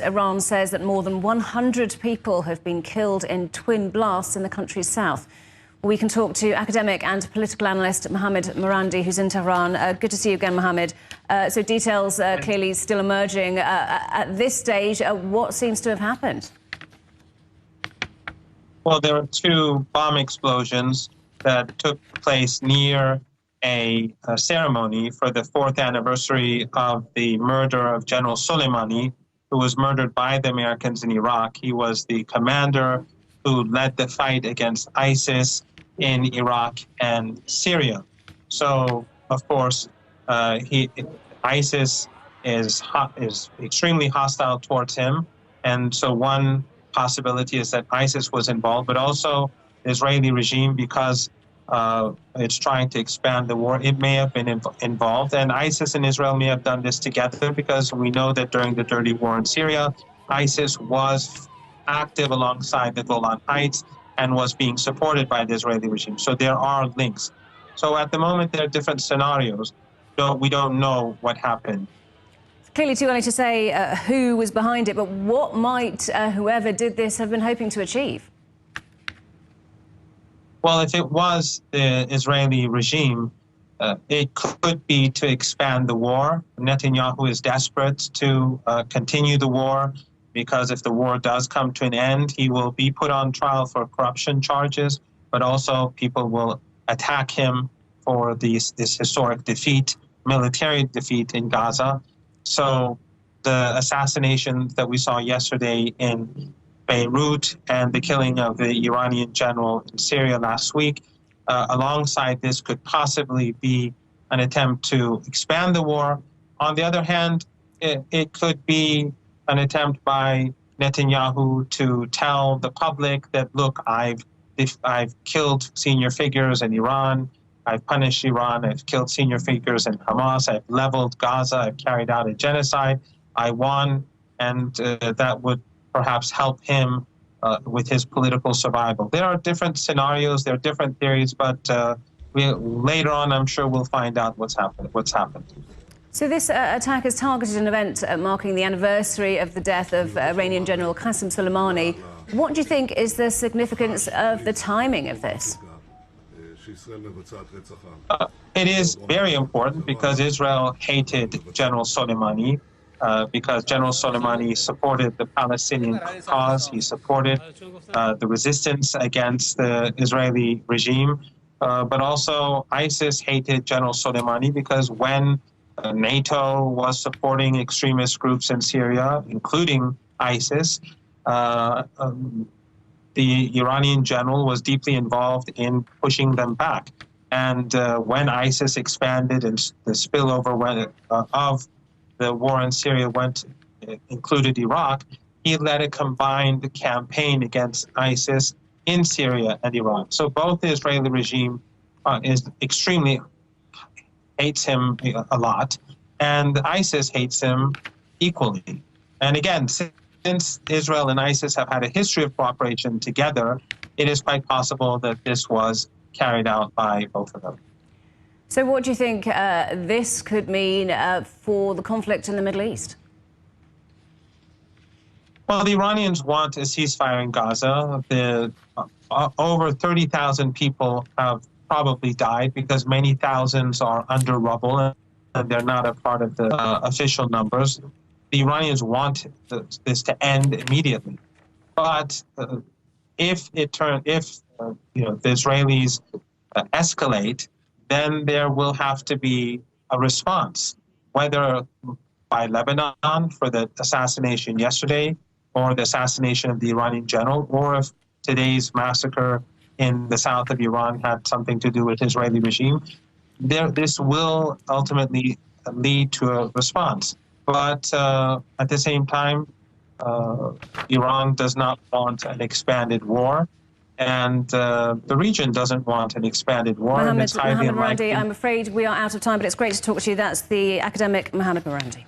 Iran says that more than 100 people have been killed in twin blasts in the country's south. We can talk to academic and political analyst Mohammed Marandi, who's in Tehran. Good to see you again, Mohammed. So details clearly still emerging. At this stage, what seems to have happened? Well, there were two bomb explosions that took place near a ceremony for the 4th anniversary of the murder of General Soleimani, who was murdered by the Americans in Iraq. He was the commander who led the fight against ISIS in Iraq and Syria. So, of course, ISIS is extremely hostile towards him. And so one possibility is that ISIS was involved, but also the Israeli regime, because it's trying to expand the war, it may have been involved. And ISIS and Israel may have done this together, because we know that during the dirty war in Syria, ISIS was active alongside the Golan Heights and was being supported by the Israeli regime. So there are links. So at the moment, there are different scenarios. We don't know what happened. Clearly too early to say who was behind it, but what might whoever did this have been hoping to achieve? Well, if it was the Israeli regime, it could be to expand the war. Netanyahu is desperate to continue the war, because if the war does come to an end, he will be put on trial for corruption charges, but also people will attack him for this historic defeat, military defeat in Gaza. So the assassination that we saw yesterday in Beirut and the killing of the Iranian general in Syria last week, alongside this, could possibly be an attempt to expand the war. On the other hand, it could be an attempt by Netanyahu to tell the public that, look, I've killed senior figures in Iran, I've punished Iran, I've killed senior figures in Hamas, I've leveled Gaza, I've carried out a genocide, I won, and that would perhaps help him with his political survival. There are different scenarios, there are different theories, but later on, I'm sure we'll find out what's happened. So this attack has targeted an event marking the anniversary of the death of Iranian General Qassem Soleimani. What do you think is the significance of the timing of this? It is very important, because Israel hated General Soleimani, because General Soleimani supported the Palestinian cause. He supported the resistance against the Israeli regime. But also ISIS hated General Soleimani, because when NATO was supporting extremist groups in Syria, including ISIS, the Iranian general was deeply involved in pushing them back. And when ISIS expanded and the spillover of the war in Syria included Iraq, he led a combined campaign against ISIS in Syria and Iraq. So both the Israeli regime hates him a lot, and ISIS hates him equally. And again, since Israel and ISIS have had a history of cooperation together, it is quite possible that this was carried out by both of them. So what do you think this could mean for the conflict in the Middle East? Well, the Iranians want a ceasefire in Gaza. Over 30,000 people have probably died, because many thousands are under rubble and they're not a part of the official numbers. The Iranians want this to end immediately, but if the Israelis escalate, then there will have to be a response, whether by Lebanon for the assassination yesterday, or the assassination of the Iranian general, or if today's massacre in the south of Iran had something to do with the Israeli regime. This will ultimately lead to a response. But at the same time, Iran does not want an expanded war, and the region doesn't want an expanded war. Mohammed Marandi, I'm afraid we are out of time, but it's great to talk to you. That's the academic Mohammed Marandi.